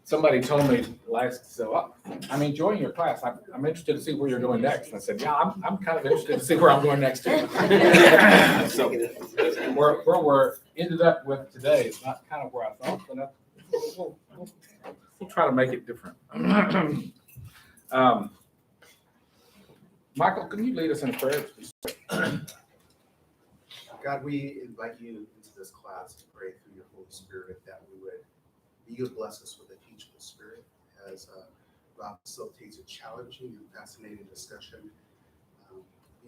somebody told me I'm enjoying your class. I'm interested to see where you're going next. And I said, yeah, I'm kind of interested to see where I'm going next too. So where we're ended up with today is not kind of where I thought, but we'll try to make it different. Michael, can you lead us in prayer? God, we invite you into this class to pray through your Holy Spirit that you would bless us with a teachable spirit as Rob facilitates a challenging and fascinating discussion.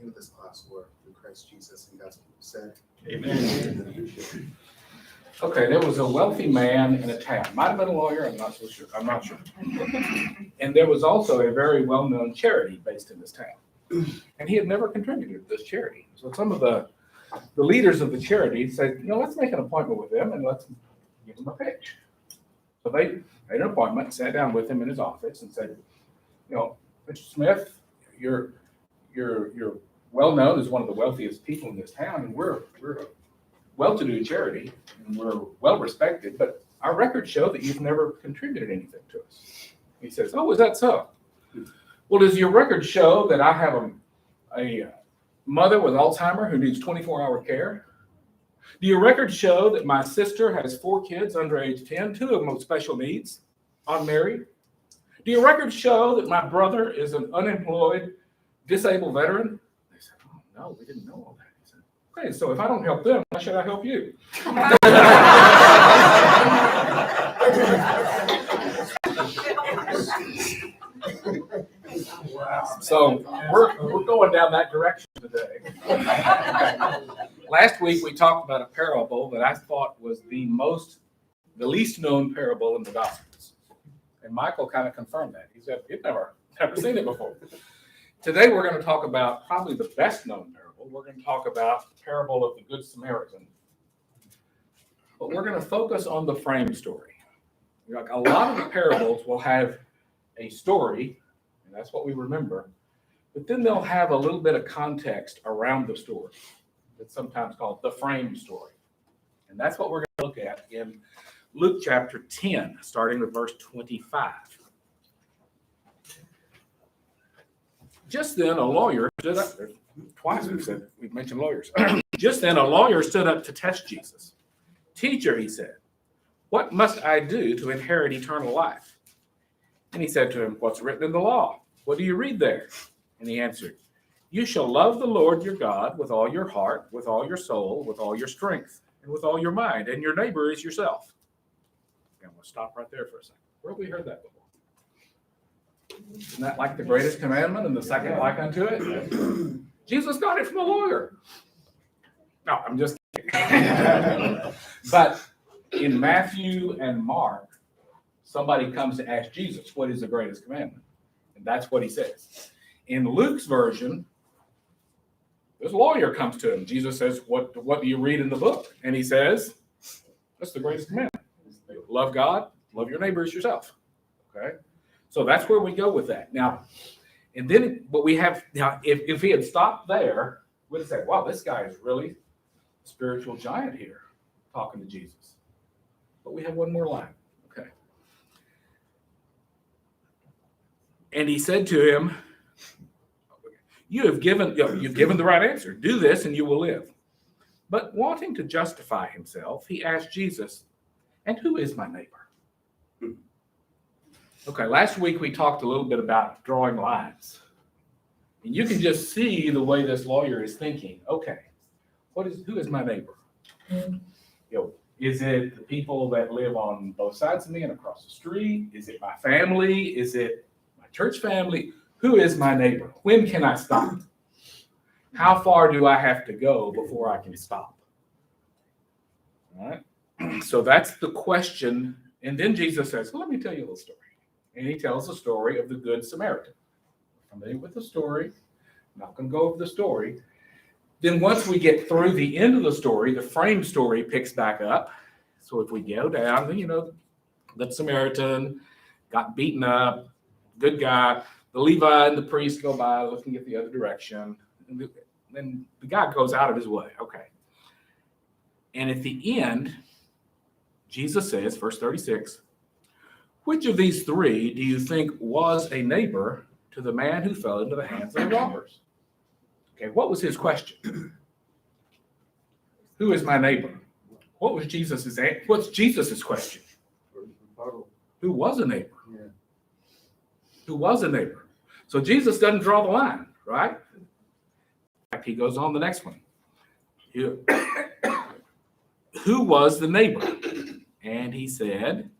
In this class, Lord, through Christ Jesus, and God's people said, Amen. Okay, there was a wealthy man in a town. Might have been a lawyer, I'm not so sure. I'm not sure. And there was also a very well-known charity based in this town. And he had never contributed to this charity. So some of the leaders of the charity said, let's make an appointment with him and let's give him a pitch. So they made an appointment, sat down with him in his office and said, Mr. Smith, you're well known as one of the wealthiest people in this town, and we're a well-to-do charity, and we're well respected, but our records show that you've never contributed anything to us. He says, oh, is that so? Well, does your record show that I have a mother with Alzheimer's who needs 24-hour care? Do your records show that my sister has 4 kids under age 10, 2 of them with special needs, unmarried? Do your records show that my brother is an unemployed, disabled veteran? They said, oh, no, we didn't know all that. He said, okay, so if I don't help them, why should I help you? So we're going down that direction today. Last week we talked about a parable that I thought was the least known parable in the Gospels. And Michael kind of confirmed that. He said he'd never seen it before. Today we're going to talk about probably the best known parable. We're going to talk about the parable of the Good Samaritan. But we're going to focus on the frame story. A lot of the parables will have a story, and that's what we remember, but then they'll have a little bit of context around the story. It's sometimes called the frame story. And that's what we're going to look at in Luke chapter 10, starting with verse 25. Just then a lawyer stood up. Twice we've mentioned lawyers. Just then a lawyer stood up to test Jesus. Teacher, he said, what must I do to inherit eternal life? And he said to him, what's written in the law? What do you read there? And he answered, you shall love the Lord your God with all your heart, with all your soul, with all your strength, and with all your mind, and your neighbor is yourself. And we'll stop right there for a second. Where have we heard that before? Isn't that like the greatest commandment and the second like unto it? Jesus got it from a lawyer. No, I'm just kidding. But in Matthew and Mark, somebody comes to ask Jesus, what is the greatest commandment? And that's what he says. In Luke's version, this lawyer comes to him. Jesus says, what do you read in the book? And he says, that's the greatest commandment. Love God, love your neighbor as yourself. Okay? So that's where we go with that. Now, and then what we have, now, if he had stopped there, we'd have said, wow, this guy is really a spiritual giant here talking to Jesus. But we have one more line. Okay. And he said to him, you've given the right answer. Do this and you will live. But wanting to justify himself, he asked Jesus, and who is my neighbor? Okay, last week we talked a little bit about drawing lines. And you can just see the way this lawyer is thinking. Okay, who is my neighbor? Is it the people that live on both sides of me and across the street? Is it my family? Is it my church family? Who is my neighbor? When can I stop? How far do I have to go before I can stop? All right. So that's the question. And then Jesus says, well, let me tell you a little story. And he tells the story of the Good Samaritan. Familiar with the story? I'm not going to go over the story. Then once we get through the end of the story, the frame story picks back up. So if we go down, the Samaritan got beaten up, good guy. The Levi and the priest go by looking at the other direction. And then the guy goes out of his way. Okay. And at the end, Jesus says, verse 36, Which of these three do you think was a neighbor to the man who fell into the hands of the robbers? Okay, what was his question? Who is my neighbor? What was Jesus's answer? What's Jesus's question? Who was a neighbor? Yeah. Who was a neighbor? So Jesus doesn't draw the line, right? In fact, he goes on the next one. Who was the neighbor? And he said,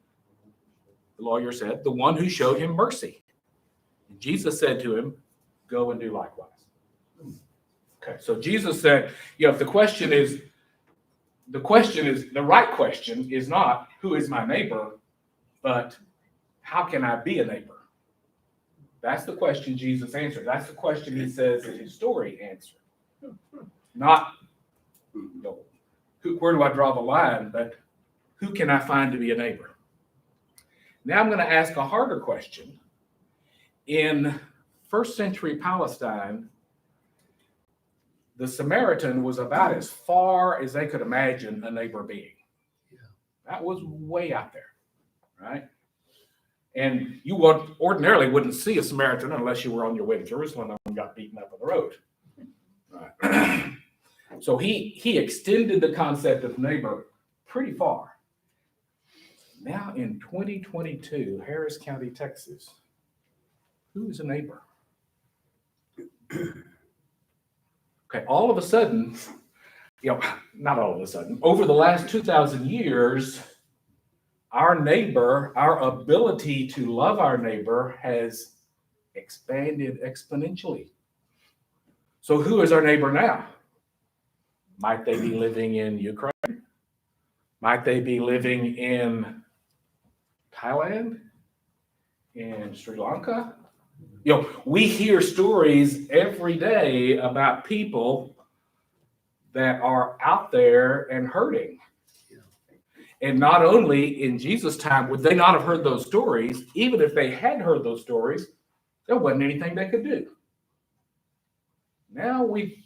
the lawyer said, the one who showed him mercy. And Jesus said to him, go and do likewise. Okay, so Jesus said, if the right question is not who is my neighbor, but how can I be a neighbor? That's the question Jesus answered. That's the question he says in his story answered. Not, where do I draw the line, but who can I find to be a neighbor? Now I'm going to ask a harder question. In first century Palestine, the Samaritan was about as far as they could imagine a neighbor being. That was way out there, right? And you ordinarily wouldn't see a Samaritan unless you were on your way to Jerusalem and got beaten up on the road. Right. So he extended the concept of neighbor pretty far. Now in 2022, Harris County, Texas, who is a neighbor? Okay, all of a sudden, not all of a sudden, over the last 2,000 years, our neighbor, our ability to love our neighbor has expanded exponentially. So who is our neighbor now? Might they be living in Ukraine? Might they be living in Thailand? In Sri Lanka? We hear stories every day about people that are out there and hurting. And not only in Jesus' time would they not have heard those stories, even if they had heard those stories, there wasn't anything they could do. Now we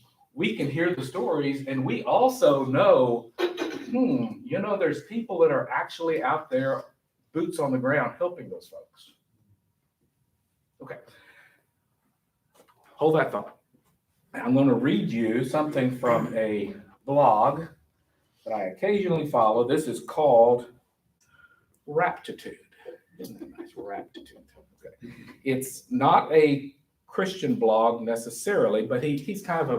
can hear the stories, and we also know, there's people that are actually out there, boots on the ground, helping those folks. Okay. Hold that thought. I'm going to read you something from a blog that I occasionally follow. This is called Raptitude. Isn't that nice? Raptitude. Okay. It's not a Christian blog necessarily, but he's kind of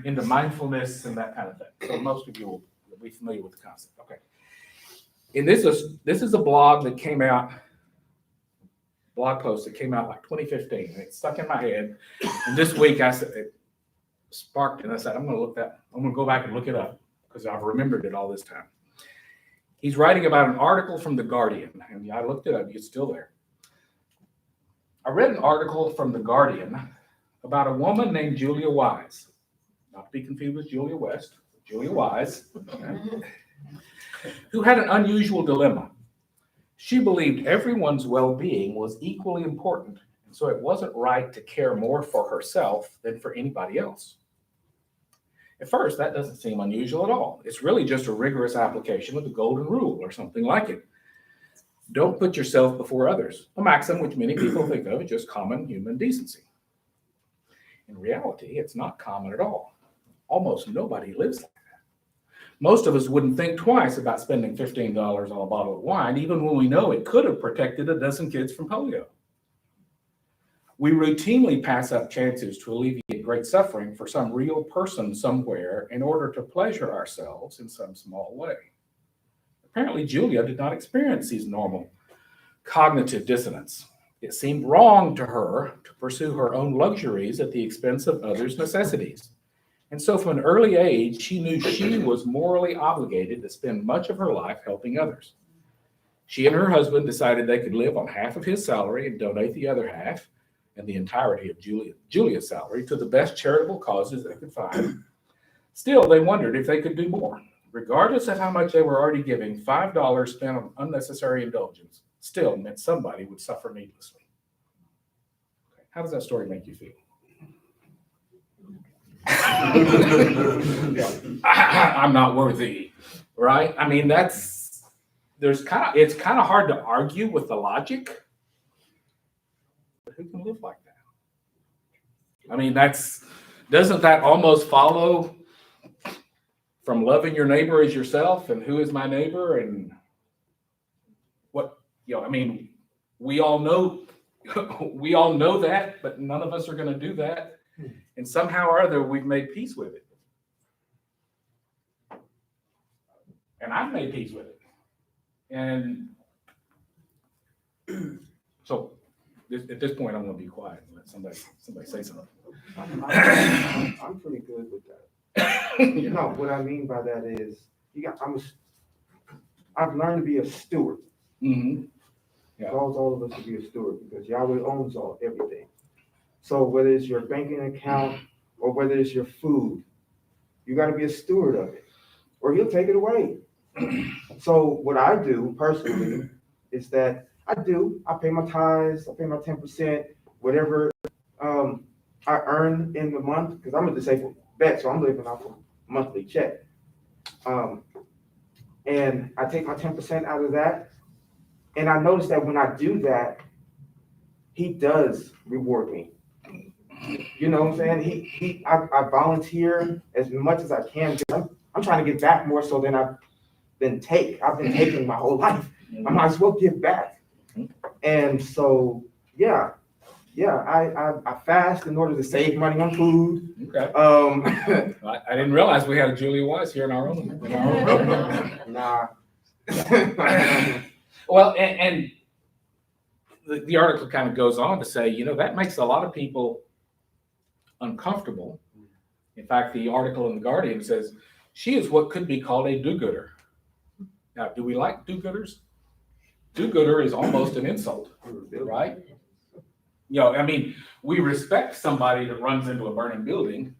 into mindfulness and that kind of thing. So most of you will be familiar with the concept. Okay. And this is a blog that came out, blog post that came out like 2015, and it stuck in my head. And this week it sparked, and I said, I'm going to go back and look it up because I've remembered it all this time. He's writing about an article from The Guardian, and I looked it up. It's still there. I read an article from The Guardian about a woman named Julia Wise, not to be confused with Julia West, Julia Wise, who had an unusual dilemma. She believed everyone's well-being was equally important, and so it wasn't right to care more for herself than for anybody else. At first, that doesn't seem unusual at all. It's really just a rigorous application of the golden rule or something like it. Don't put yourself before others, a maxim which many people think of as just common human decency. In reality, it's not common at all. Almost nobody lives like that. Most of us wouldn't think twice about spending $15 on a bottle of wine, even when we know it could have protected a dozen kids from polio. We routinely pass up chances to alleviate great suffering for some real person somewhere in order to pleasure ourselves in some small way. Apparently, Julia did not experience these normal cognitive dissonance. It seemed wrong to her to pursue her own luxuries at the expense of others' necessities. And so from an early age, she knew she was morally obligated to spend much of her life helping others. She and her husband decided they could live on half of his salary and donate the other half and the entirety of Julia's salary to the best charitable causes they could find. Still, they wondered if they could do more. Regardless of how much they were already giving, $5 spent on unnecessary indulgence still meant somebody would suffer needlessly. Okay. How does that story make you feel? I'm not worthy, right? I mean, this it's kind of hard to argue with the logic, but who can live like that? I mean, doesn't that almost follow from loving your neighbor as yourself, and who is my neighbor, and what, I mean, we all know that, but none of us are going to do that. And somehow or other, we've made peace with it. And I've made peace with it. And so at this point, I'm going to be quiet and let somebody say something. I'm pretty good with that. You know, what I mean by that is, I've learned to be a steward. Mm-hmm. Yeah. It calls all of us to be a steward because Yahweh owns everything. So whether it's your banking account or whether it's your food, you got to be a steward of it, or he'll take it away. So what I do personally is that I pay my tithes, I pay my 10%, whatever I earn in the month, because I'm a disabled vet, so I'm living off a monthly check. And I take my 10% out of that. And I notice that when I do that, he does reward me. You know what I'm saying? I volunteer as much as I can. I'm trying to give back more so than I've been taking my whole life. I might as well give back. And so, yeah, I fast in order to save money on food. Okay. I didn't realize we had a Julia Wise here in our own room. Nah. Well, and the article kind of goes on to say, that makes a lot of people uncomfortable. In fact, the article in The Guardian says, she is what could be called a do-gooder. Now, do we like do-gooders? Do-gooder is almost an insult, right? I mean, we respect somebody that runs into a burning building.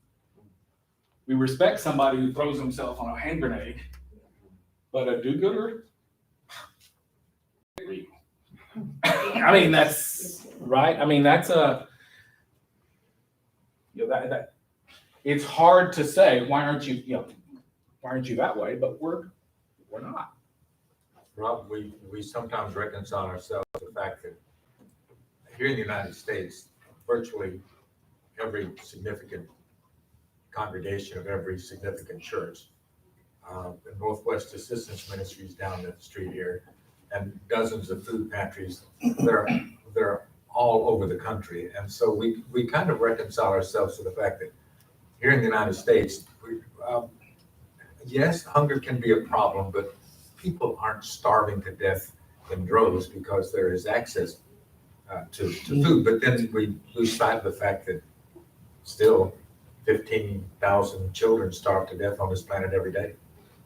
We respect somebody who throws himself on a hand grenade. But a do-gooder? I mean, that's right. I mean, that's that it's hard to say, why aren't you that way? But we're not. Rob, we sometimes reconcile ourselves to the fact that here in the United States, virtually every significant congregation of every significant church, the Northwest Assistance Ministries down the street here, and dozens of food pantries, they're all over the country. And so we kind of reconcile ourselves to the fact that here in the United States, yes, hunger can be a problem, but people aren't starving to death in droves because there is access to food. But then we lose sight of the fact that still 15,000 children starve to death on this planet every day.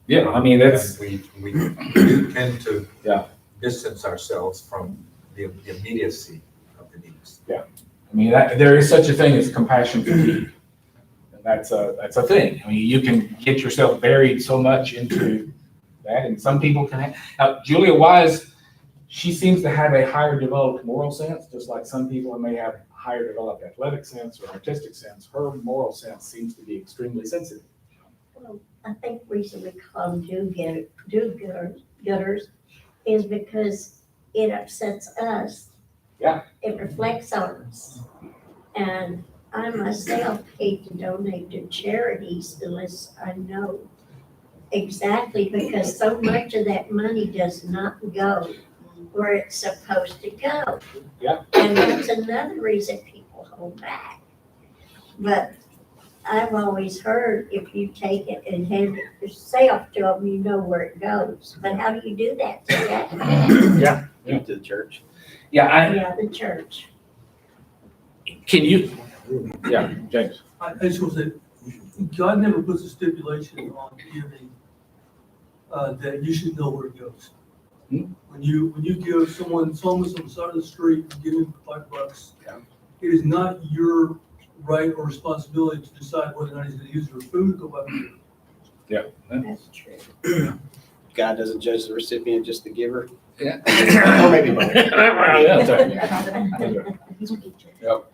Yeah, I mean, that's... And we do tend to Yeah. distance ourselves from the immediacy of the needs. Yeah, I mean, there is such a thing as compassion fatigue, and that's a thing. I mean, you can get yourself buried so much into that, and some people can. Now, Julia Wise, she seems to have a higher developed moral sense, just like some people may have a higher developed athletic sense or artistic sense. Her moral sense seems to be extremely sensitive. Well, I think the reason we call them do-gooders is because it upsets us. Yeah. It reflects on us. And I myself hate to donate to charities unless I know exactly, because so much of that money does not go where it's supposed to go. Yeah. And that's another reason people hold back. But I've always heard if you take it and hand it yourself to them, you know where it goes. But how do you do that today? Yeah. To the church. Yeah, Yeah, the church. can you? Yeah, James. I just want to say, God never puts a stipulation on giving that you should know where it goes. Hmm. When you give someone homeless on the side of the street, you give him $5. Yeah. It is not your right or responsibility to decide whether or not he's going to use your food or go buy food. Yeah. That's true. God doesn't judge the recipient, just the giver. Yeah. Or maybe both. Yep.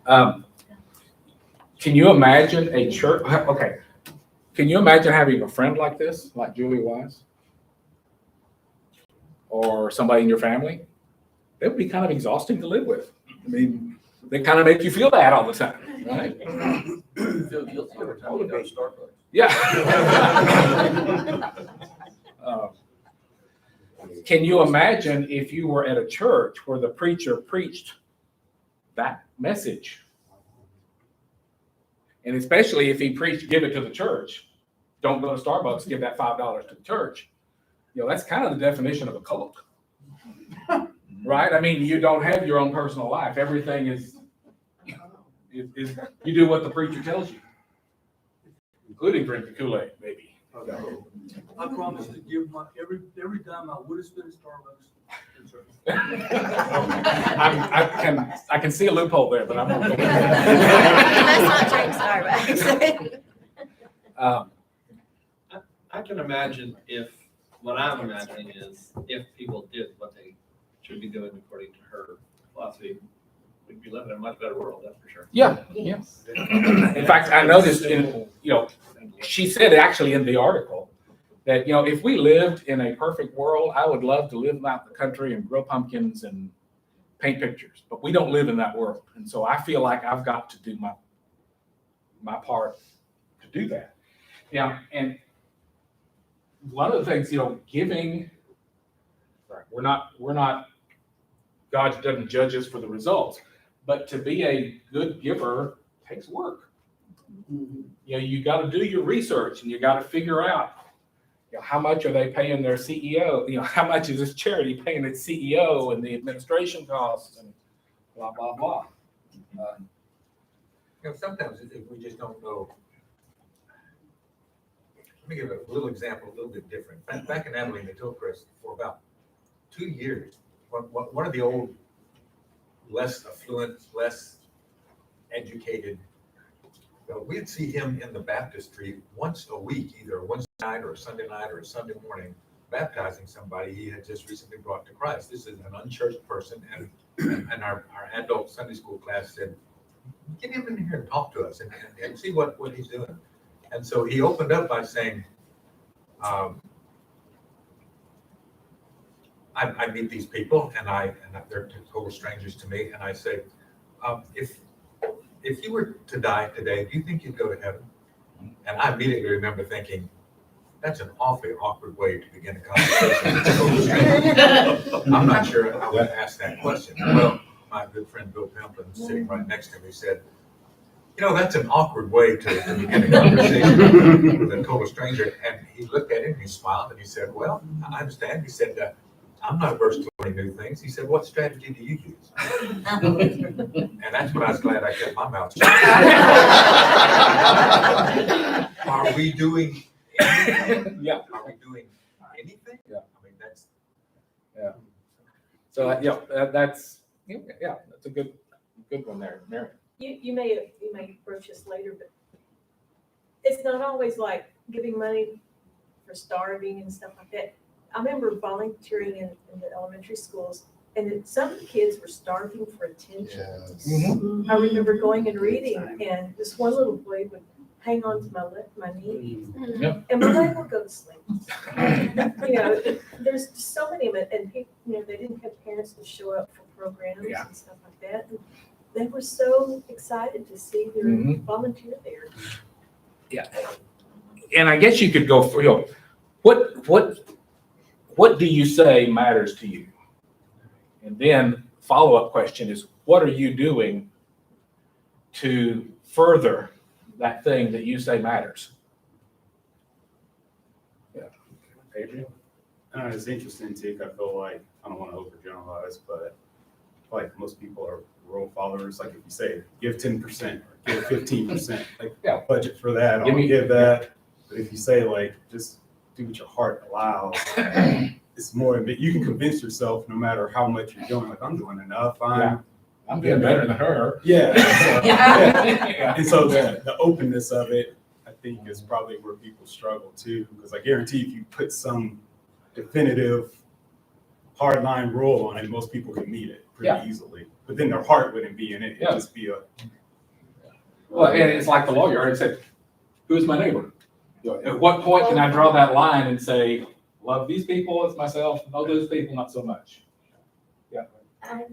Can you imagine a church? Okay. Can you imagine having a friend like this, like Julia Wise? or somebody in your family, they would be kind of exhausting to live with. I mean, they kind of make you feel bad all the time, right? Feel guilty every time you go to Starbucks. Yeah. Can you imagine if you were at a church where the preacher preached that message? And especially if he preached, give it to the church. Don't go to Starbucks, give that $5 to the church. You know, that's kind of the definition of a cult. Right? I mean, you don't have your own personal life. Everything is you do what the preacher tells you, including drink the Kool-Aid, maybe. I promise to give my, every time I would have spent at Starbucks in church. I can see a loophole there, but I'm not going Let's not drink Starbucks. I can imagine what I'm imagining is if people did what they should be doing according to her philosophy, we'd be living in a much better world, that's for sure. Yeah. Yes. In fact, I noticed she said actually in the article that, if we lived in a perfect world, I would love to live out in the country and grow pumpkins and paint pictures, but we don't live in that world. And so I feel like I've got to do my part to do that. Yeah. And one of the things, giving, we're not, God doesn't judge us for the results, but to be a good giver takes work. You got to do your research and you got to figure out, how much are they paying their CEO? How much is this charity paying its CEO and the administration costs and blah, blah, blah. Sometimes if we just don't know. Let me give a little example, a little bit different. Back in Abilene, Hillcrest, for about 2 years, one of the old, less affluent, less educated, we'd see him in the baptistry once a week, either a Wednesday night or a Sunday night or a Sunday morning, baptizing somebody he had just recently brought to Christ. This is an unchurched person, and our adult Sunday school class said, get him in here and talk to us and see what he's doing. And so he opened up by saying, I meet these people and they're total strangers to me. And I say, if you were to die today, do you think you'd go to heaven? And I immediately remember thinking, that's an awfully awkward way to begin a conversation with a total stranger. I'm not sure I would ask that question. Well, my good friend Bill Pemplin, sitting right next to me, said, that's an awkward way to begin a conversation with a total stranger. And he looked at him and he smiled and he said, well, I understand. He said, I'm not averse to learning new things. He said, what strategy do you use? And that's when I was glad I kept my mouth shut. Are we doing anything? Yeah. Are we doing anything? Yeah. I mean, that's. Yeah. So, that's a good one there, Mary. You may approach this later, but it's not always like giving money for starving and stuff like that. I remember volunteering in the elementary schools, and some of the kids were starving for attention. Mm-hmm. I remember going and reading, and this one little boy would hang on to my knee, Yeah. and my leg would go to sleep. There's just so many of them, and people, they didn't have parents to show up for programs Yeah. and stuff like that. And they were so excited to see their Mhm. volunteer there. Yeah. And I guess you could go for, what do you say matters to you? And then follow-up question is, what are you doing to further that thing that you say matters? Yeah. Adrian? It's interesting too. I feel like, I don't want to overgeneralize, but I feel like most people are rule followers. Like if you say give 10% or give 15%, like budget for that, I'll give that. But if you say like just do what your heart allows, it's more. You can convince yourself no matter how much you're doing. Like I'm doing enough. I'm doing better than her. Yeah. Yeah. And so the openness of it, I think, is probably where people struggle too. Because I guarantee if you put some definitive hardline rule on it, most people can meet it pretty easily. But then their heart wouldn't be in it. It'd just be a. Well, and it's like the lawyer already said, who's my neighbor? At what point can I draw that line and say, love these people as myself, know those people not so much. I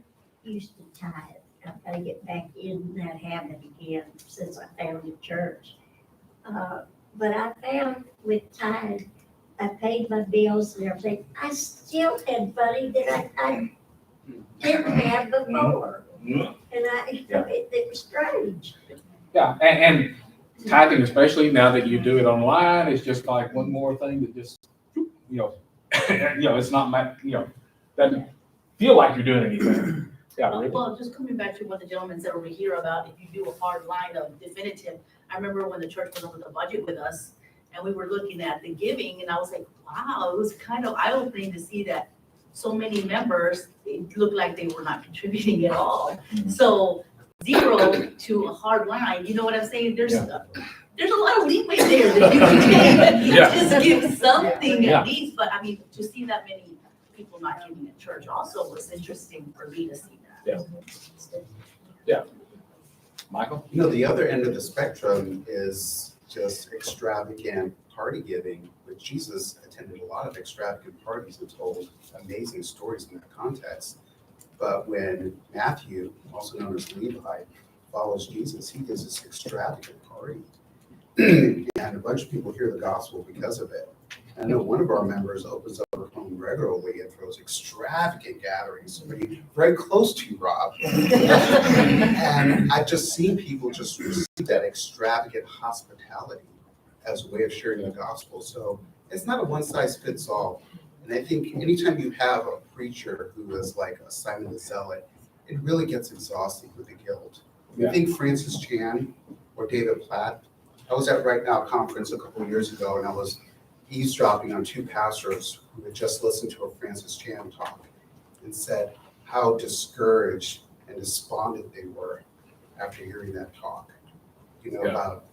used to tithe. I've got to get back in that habit again since I found the church. But I found with tithe, I paid my bills and everything. I still had money that I didn't have before. And it was strange. Yeah, and tithing, especially now that you do it online, is just like one more thing that just, it's not doesn't feel like you're doing anything. Yeah, really. Well, just coming back to what the gentleman said over here about if you do a hard line of definitive, I remember when the church went over the budget with us and we were looking at the giving and I was like, wow, it was kind of eye-opening to see that so many members, it looked like they were not contributing at all. So 0 to a hard line, you know what I'm saying? There's a lot of leeway there that you can just give something at least, but I mean, to see that many people not giving at church also was interesting for me to see that. Yeah. Michael? The other end of the spectrum is just extravagant party giving, but Jesus attended a lot of extravagant parties and told amazing stories in that context. But when Matthew, also known as Levi, follows Jesus, he gives this extravagant party. And a bunch of people hear the gospel because of it. I know one of our members opens up her home regularly and throws extravagant gatherings, somebody very close to you, Rob. And I've just seen people just receive that extravagant hospitality as a way of sharing the gospel. So it's not a one size fits all. And I think anytime you have a preacher who is like a Simon the Zealot, it really gets exhausting with the guilt. You think Francis Chan or David Platt? I was at Right Now conference a couple of years ago, and I was eavesdropping on 2 pastors who had just listened to a Francis Chan talk and said how discouraged and despondent they were after hearing that talk. About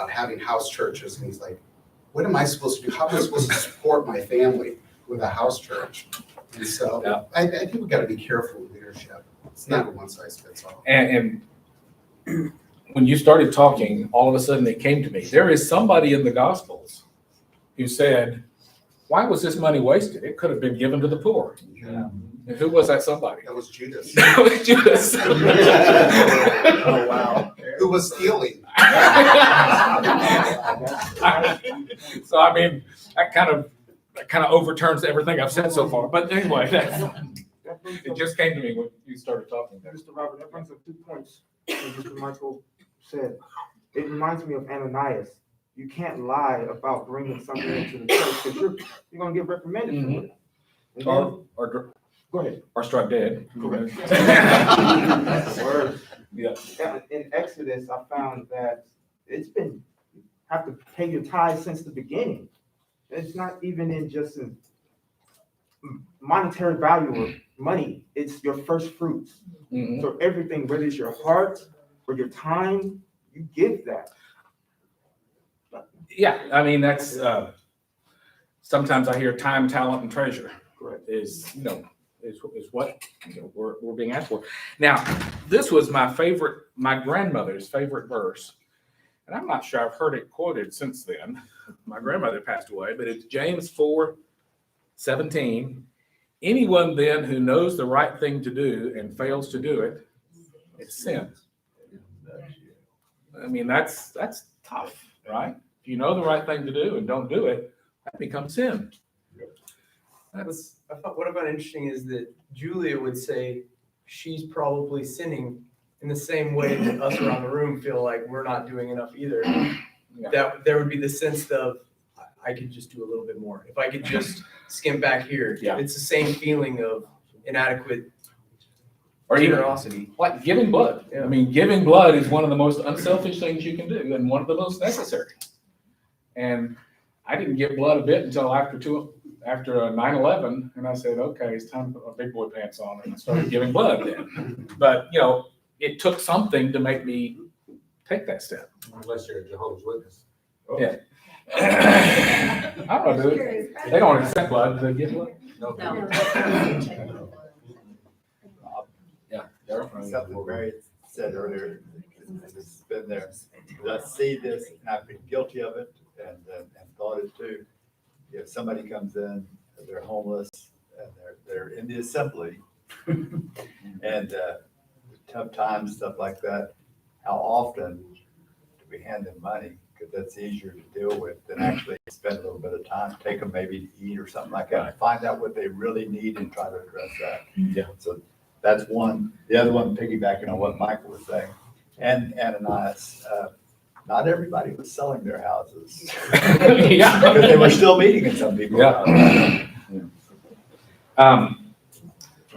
having house churches, and he's like, what am I supposed to do? How am I supposed to support my family with a house church? And so I think we've got to be careful with leadership. It's not a one size fits all. And when you started talking, all of a sudden it came to me. There is somebody in the Gospels who said, why was this money wasted? It could have been given to the poor. Yeah. And who was that somebody? That was Judas. That was Judas. Oh, wow. Who was stealing? So, I mean, that kind of overturns everything I've said so far. But anyway, it just came to me when you started talking. Mr. Robert, that brings up 2 points that Mr. Michael said. It reminds me of Ananias. You can't lie about bringing something into the church because you're going to get reprimanded for it. And then, go ahead. Or struck dead. Correct. That's the word. Yeah. In Exodus, I found that it's been have to pay your tithes since the beginning. It's not even in just a monetary value of money. It's your first fruits. Mm-hmm. So everything, whether it's your heart or your time, you give that. Yeah, I mean, that's, sometimes I hear time, talent, and treasure. Correct. Is what we're being asked for. Now, this was my grandmother's favorite verse. And I'm not sure I've heard it quoted since then. My grandmother passed away, but it's James 4:17. Anyone then who knows the right thing to do and fails to do it, it's sin. I mean, that's tough, right? If you know the right thing to do and don't do it, that becomes sin. I thought what I found interesting is that Julia would say she's probably sinning in the same way that us around the room feel like we're not doing enough either. That there would be the sense of I could just do a little bit more. If I could just skim back here. It's the same feeling of inadequate or generosity. Even like giving blood. I mean, giving blood is one of the most unselfish things you can do and one of the most necessary. And I didn't give blood a bit until after 9/11, and I said, okay, it's time to put my big boy pants on, and I started giving blood then. But, it took something to make me take that step. Unless you're a Jehovah's Witness. Yeah. I don't know, dude. They don't accept blood. Do they give blood? No. Yeah. Something Mary said earlier, it's been there. I see this, and I've been guilty of it, and thought it too. if somebody comes in, they're homeless, and they're in the assembly, and tough times, stuff like that, how often do we hand them money? Because that's easier to deal with than actually spend a little bit of time, take them maybe to eat or something like that, and find out what they really need and try to address that. Yeah. So that's one. The other one, piggybacking on what Michael was saying, and Ananias, not everybody was selling their houses. Yeah. Because they were still meeting in some people's Yeah. houses.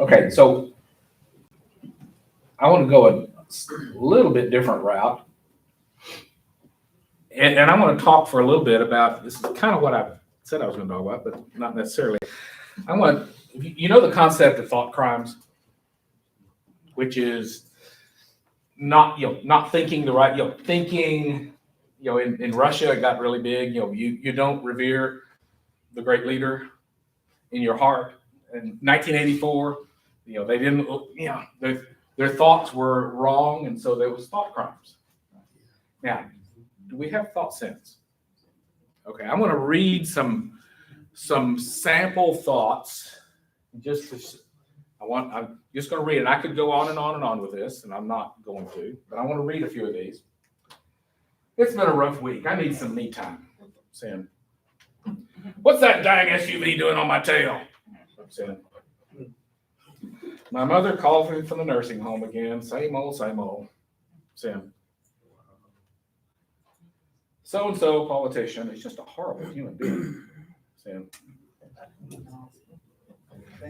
Okay, so I want to go a little bit different route. And I want to talk for a little bit about, this is kind of what I said I was going to talk about, but not necessarily. I want, you know, the concept of thought crimes, which is not, not thinking the right, thinking, in Russia, it got really big, you don't revere the great leader in your heart. In 1984, they didn't, their thoughts were wrong, and so there was thought crimes. Now, do we have thought sins? Okay, I'm going to read some sample thoughts. I'm just going to read it. I could go on and on and on with this, and I'm not going to, but I want to read a few of these. It's been a rough week. I need some me time. Saying, what's that dang SUV doing on my tail? I'm saying, my mother called me from the nursing home again. Same old, same old. Saying, so-and-so politician is just a horrible human being. Saying,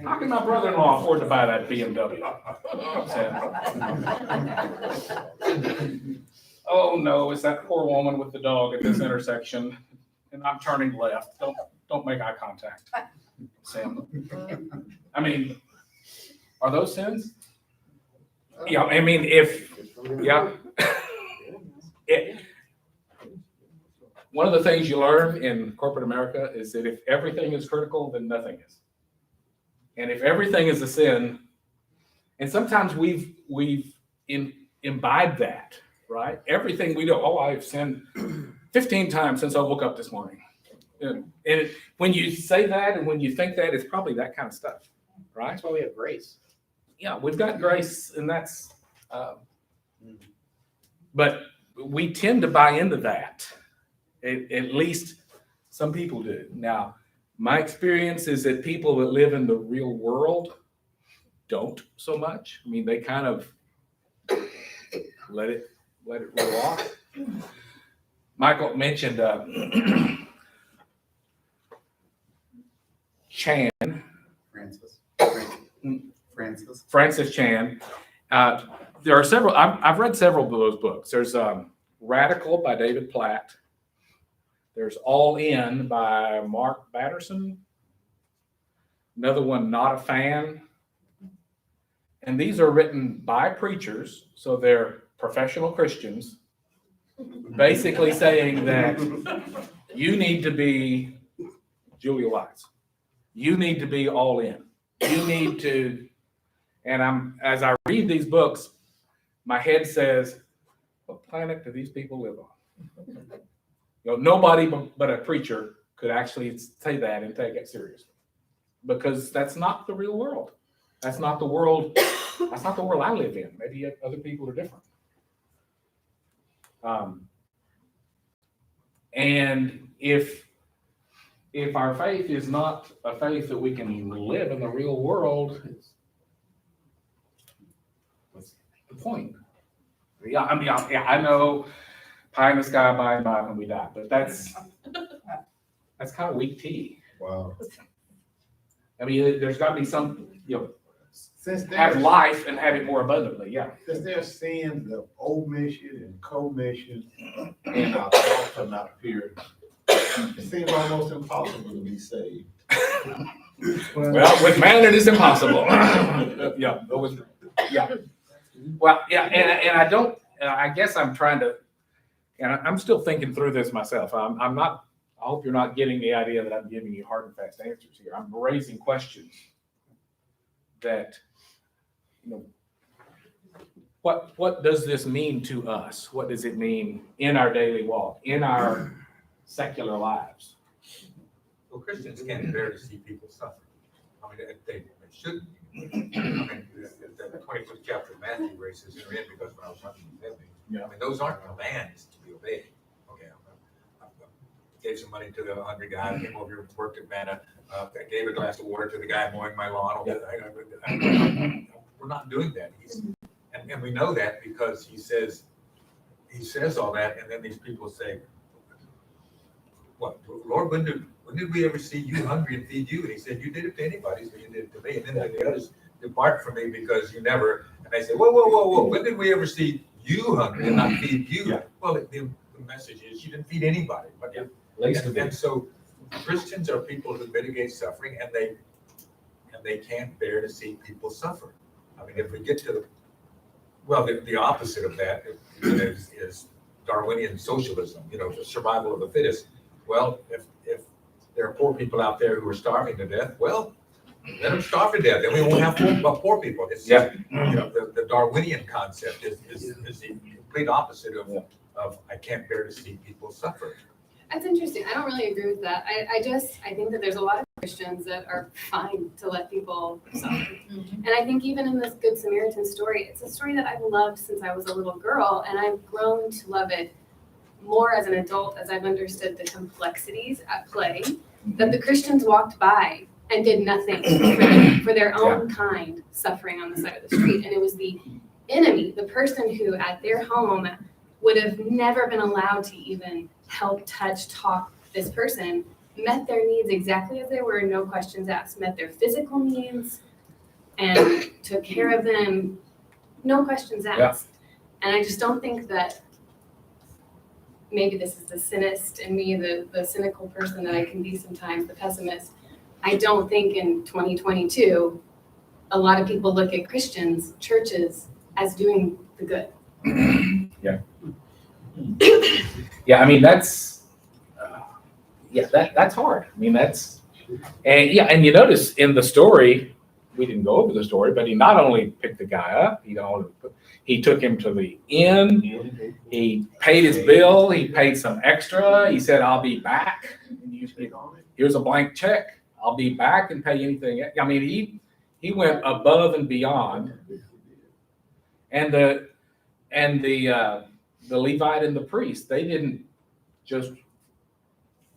how can my brother-in-law afford to buy that BMW? Saying, oh no, it's that poor woman with the dog at this intersection, and I'm turning left. Don't make eye contact. Saying, I mean, are those sins? Yeah, I mean, one of the things you learn in corporate America is that if everything is critical, then nothing is. And if everything is a sin, and sometimes we've imbibed that, right? Everything we do, I've sinned 15 times since I woke up this morning. And when you say that and when you think that, it's probably that kind of stuff, right? That's why we have grace. Yeah, we've got grace, and that's, but we tend to buy into that. At least some people do. Now, my experience is that people that live in the real world don't so much. I mean, they kind of let it roll off. Michael mentioned Chan. Francis Chan. There are several. I've read several of those books. There's Radical by David Platt. There's All In by Mark Batterson. Another one, Not a Fan. And these are written by preachers, so they're professional Christians, basically saying that you need to be Julia Wise. You need to be all in. You need to, and as I read these books, my head says, what planet do these people live on? Nobody but a preacher could actually say that and take it seriously, because that's not the real world. That's not the world. That's not the world I live in. Maybe other people are different. And if our faith is not a faith that we can live in the real world, what's the point? Yeah, I mean, I know pie in the sky by and by when we die, but that's kind of weak tea. Wow. I mean, there's got to be some, have life and have it more abundantly. Yeah. Because there are sins of omission and commission, and our thoughts are not pure. It seems almost impossible to be saved. Well, with man it is impossible. Yeah. Well, yeah, and I don't. I guess I'm trying to, and I'm still thinking through this myself. I'm not. I hope you're not getting the idea that I'm giving you hard and fast answers here. I'm raising questions that, what does this mean to us? What does it mean in our daily walk, in our secular lives? Well, Christians can't bear to see people suffer. I mean, they shouldn't. I mean, the 25th chapter of Matthew, where he says, "Enter in," because when I was hungry, you fed me. I mean, those aren't commands to be obeyed. Okay, I gave some money to the hungry guy, came over here and worked at Manna. I gave a glass of water to the guy mowing my lawn. We're not doing that. And we know that because he says all that, and then these people say, "What, Lord, when did we ever see you hungry and feed you?" And he said, "You did it to anybody, so you did it to me." And then the others, "Depart from me because you never." And they say, "Whoa. When did we ever see you hungry and not feed you?" Yeah. Well, the message is you didn't feed anybody. But and so Christians are people who mitigate suffering, and they can't bear to see people suffer. I mean, if we get to the opposite of that is Darwinian socialism, the survival of the fittest. Well, if there are poor people out there who are starving to death, well, let them starve to death. Then we won't have poor people. It's just, the Darwinian concept is the complete opposite of I can't bear to see people suffer. That's interesting. I don't really agree with that. I think that there's a lot of Christians that are fine to let people suffer. And I think even in this Good Samaritan story, it's a story that I've loved since I was a little girl, and I've grown to love it more as an adult as I've understood the complexities at play, that the Christians walked by and did nothing for their own kind suffering on the side of the street. And it was the enemy, the person who at their home would have never been allowed to even help, touch, talk this person, met their needs exactly as they were, no questions asked, met their physical needs and took care of them, no questions asked. And I just don't think that, maybe this is the cynist in me, the cynical person that I can be sometimes, the pessimist. I don't think in 2022, a lot of people look at Christians, churches, as doing the good. Yeah, I mean, that's hard. I mean, and you notice in the story, we didn't go over the story, but he not only picked the guy up, he took him to the inn, he paid his bill, he paid some extra, he said, "I'll be back. Here's a blank check. I'll be back and pay anything." I mean, he went above and beyond. And the Levite and the priest, they didn't just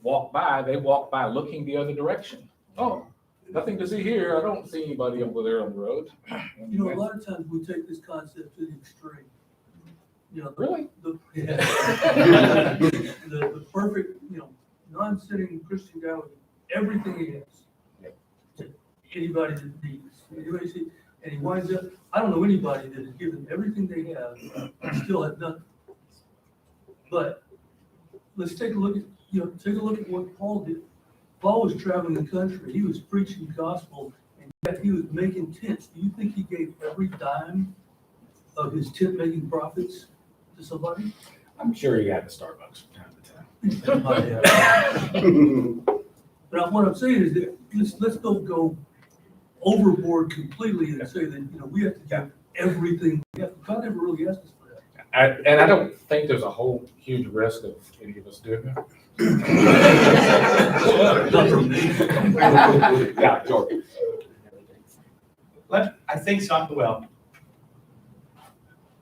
walk by, they walked by looking the other direction. Oh, nothing to see here. I don't see anybody over there on the road. A lot of times we take this concept to the extreme. Really? The perfect, non-sinning Christian guy with everything he has. To anybody that needs. Anybody see? And he winds up, I don't know anybody that has given everything they have and still have nothing. But let's take a look at what Paul did. Paul was traveling the country. He was preaching the gospel, and yet he was making tents. Do you think he gave every dime of his tent-making profits to somebody? I'm sure he had the Starbucks from time to time. But what I'm saying is that let's don't go overboard completely and say that we have to give everything. God never really asked us for that. And I don't think there's a whole huge risk of any of us doing it. Yeah, George. I think something,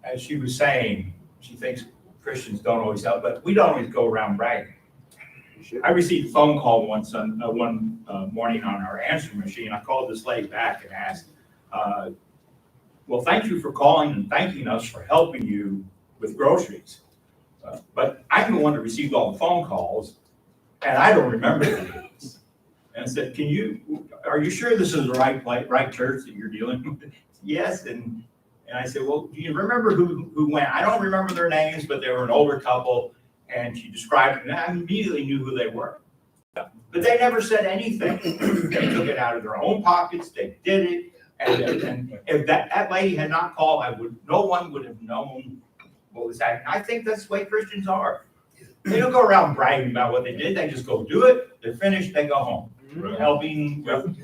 as she was saying, she thinks Christians don't always help, but we don't always go around bragging. I received a phone call one morning on our answering machine. I called this lady back and asked, well, thank you for calling and thanking us for helping you with groceries. But I'm the one that received all the phone calls, and I don't remember the names. And I said, are you sure this is the right church that you're dealing with? Yes. And I said, well, do you remember who went? I don't remember their names, but they were an older couple. And she described them, and I immediately knew who they were. But they never said anything. They took it out of their own pockets. They did it. And if that lady had not called, no one would have known what was happening. I think that's the way Christians are. They don't go around bragging about what they did. They just go do it. They're finished. They go home. Helping with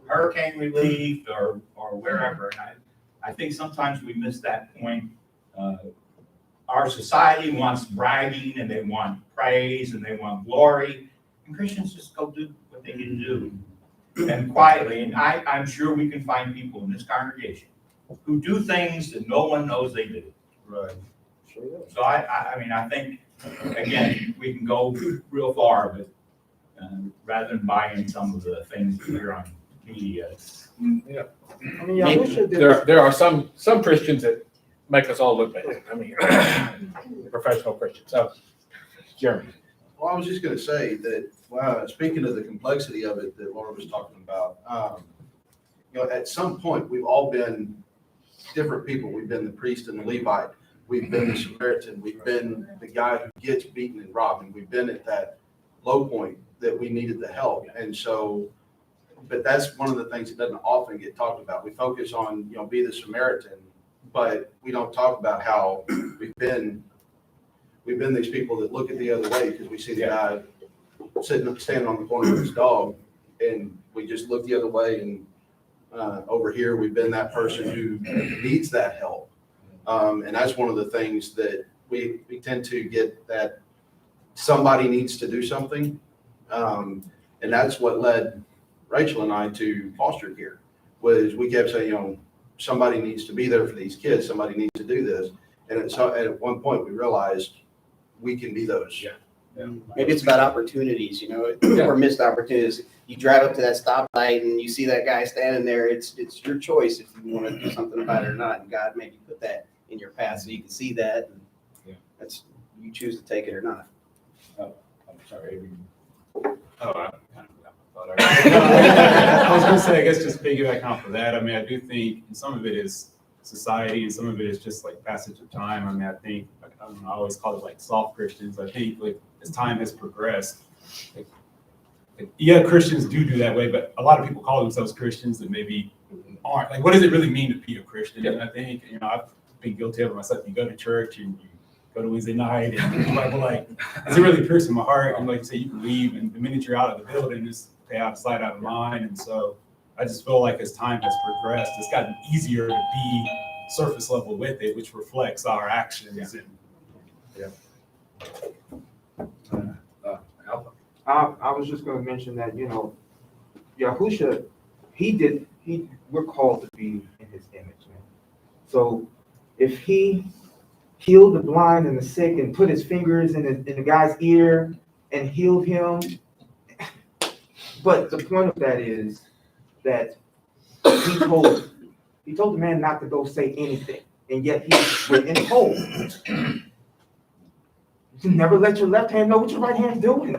hurricane relief or wherever. And I think sometimes we miss that point. Our society wants bragging and they want praise and they want glory. And Christians just go do what they can do. And quietly, and I'm sure we can find people in this congregation who do things that no one knows they do. Right. So I mean, I think, again, we can go real far, but rather than buying some of the things that are on media. Yeah. I mean, Yahusha did. There are some Christians that make us all look bad. I mean, professional Christians. So, Jeremy. Well, I was just gonna say that, wow, speaking of the complexity of it that Laura was talking about, at some point, we've all been different people. We've been the priest and the Levite. We've been the Samaritan. We've been the guy who gets beaten and robbed. And we've been at that low point that we needed the help. And so, but that's one of the things that doesn't often get talked about. We focus on, be the Samaritan, but we don't talk about how we've been these people that look at the other way because we see the guy standing on the corner with his dog, and we just look the other way. And over here, we've been that person who needs that help. And that's one of the things that we tend to get, that somebody needs to do something. And that's what led Rachel and I to foster care, was we kept saying, somebody needs to be there for these kids. Somebody needs to do this. And so at one point we realized we can be those. Yeah. Maybe it's about opportunities, or missed opportunities. You drive up to that stoplight and you see that guy standing there. It's your choice if you want to do something about it or not. And God maybe put that in your path so you can see that. And that's, you choose to take it or not. Oh, I'm sorry. I was gonna say, I guess just piggyback off of that. I mean, I do think some of it is society and some of it is just like passage of time. I mean, I think, I always call it like soft Christians. I think like as time has progressed, Christians do that way, but a lot of people call themselves Christians that maybe aren't. Like, what does it really mean to be a Christian? And I think, I've been guilty of it myself. You go to church and you go to Wednesday night and people like, is it really piercing my heart? And like you say, you can leave, and the minute you're out of the building, it's out of sight, out of mind. And so I just feel like as time has progressed, it's gotten easier to be surface level with it, which reflects our actions. I was just going to mention that, Yahusha, we're called to be in his image, man. So if he healed the blind and the sick and put his fingers in the guy's ear and healed him, but the point of that is that he told the man not to go say anything, and yet he went and told. You never let your left hand know what your right hand's doing.